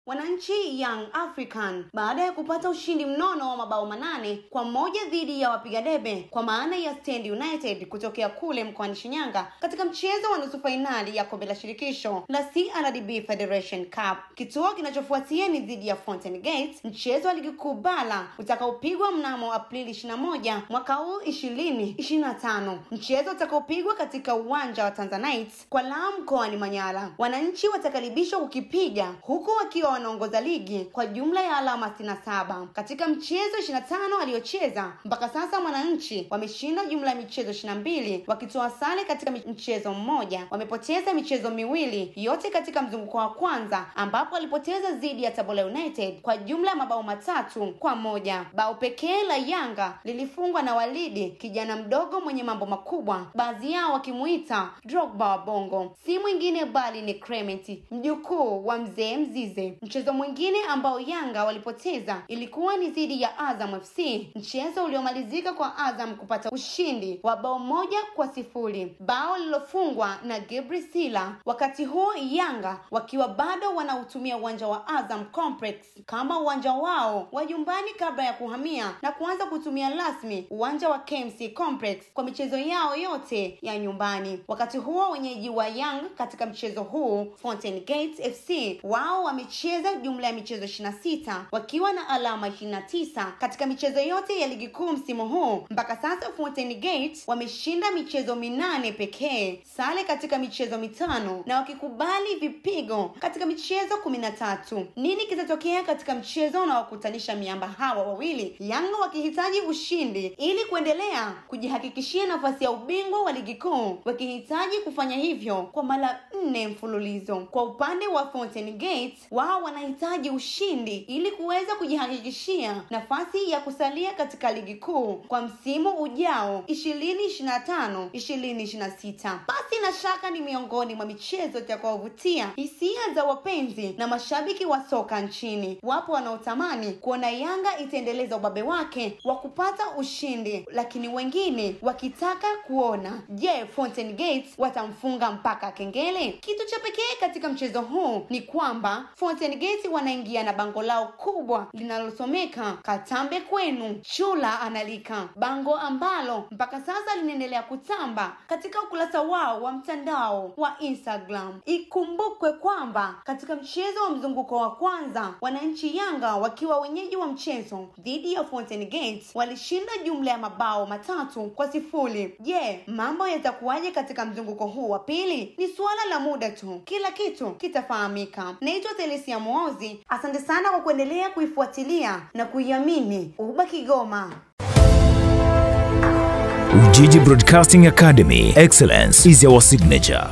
Wananchi Young African baada ya kupata ushindi mnono wa mabao 8-1 dhidi ya wapiga debe kwa maana ya Stand United kutokea kule mkoani Shinyanga katika mchezo wa nusu finali ya kombe la shirikisho la CRDB Federation Cup. Kituo kinachofuatia ni dhidi ya Fountain Gate, mchezo wa ligi kuu bara utakaopigwa mnamo Aprili 21 mwaka huu 2025. Mchezo utakaopigwa katika uwanja wa Tanzanite kwa Lamu mkoani Manyara. Wananchi watakaribishwa kukipiga huku wakiwa wanaongoza ligi kwa jumla ya alama 67. Katika mchezo 25 aliocheza mpaka sasa Wananchi wameshinda jumla ya michezo 22 wakitoa sare katika mchezo mmoja. Wamepoteza michezo miwili yote katika mzunguko wa kwanza ambapo walipoteza dhidi ya Tabora United kwa jumla ya mabao 3-1. Bao pekee la Yanga lilifungwa na Walidi, kijana mdogo mwenye mambo makubwa, baadhi yao wakimuita Drogba wa Bongo. Si mwingine bali ni Clement, mjukuu wa Mzee Mzize. Mchezo mwingine ambao Yanga walipoteza ilikuwa ni dhidi ya Azam FC, mchezo uliomalizika kwa Azam kupata ushindi wa bao 1-0, bao lilofungwa na Gabriel Sila. Wakati huo Yanga wakiwa bado wanautumia uwanja wa Azam Complex kama uwanja wao wa nyumbani kabla ya kuhamia na kuanza kutumia rasmi uwanja wa KMC Complex kwa michezo yao yote ya nyumbani. Wakati huo wenyeji wa Young katika mchezo huu Fountain Gate FC wao wamecheza jumla ya michezo 26 wakiwa na alama 29 katika michezo yote ya ligi kuu msimu huu. Mpaka sasa Fountain Gate wameshinda michezo 8 pekee, sare katika michezo 5 na wakikubali vipigo katika michezo 13. Nini kitatokea katika mchezo unaokutanisha miamba hawa wawili? Yanga wakihitaji ushindi ili kuendelea kujihakikishia nafasi ya ubingwa wa ligi kuu, wakihitaji kufanya hivyo kwa mara 4 mfululizo. Kwa upande wa Fountain Gate wao wanahitaji ushindi ili kuweza kujihakikishia nafasi ya kusalia katika ligi kuu kwa msimu ujao 2025-2026. Basi na shaka ni miongoni mwa michezo itakayovutia hisia za wapenzi na mashabiki wa soka nchini. Wapo wanaotamani kuona Yanga itaendeleza ubabe wake wa kupata ushindi, lakini wengine wakitaka kuona Fountain Gate watamfunga mpaka kengele. Kitu cha pekee katika mchezo huu ni kwamba Fountain Gate wanaingia na bango lao kubwa linalosomeka Katambe kwenu Chula analika, bango ambalo mpaka sasa linaendelea kutamba katika ukurasa wao wa mtandao wa Instagram. Ikumbukwe kwamba katika mchezo wa mzunguko wa kwanza Wananchi Yanga wakiwa wenyeji wa mchezo dhidi ya Fountain Gate walishinda jumla ya mabao 3-0. Mambo yatakuwaje katika mzunguko huu wa pili? Ni suala la muda tu, kila kitu kitafahamika. Naitwa Telesia Muozi, asante sana kwa kuendelea kuifuatilia na kuiamini Uba Kigoma. Ujiji Broadcasting Academy, excellence is our signature.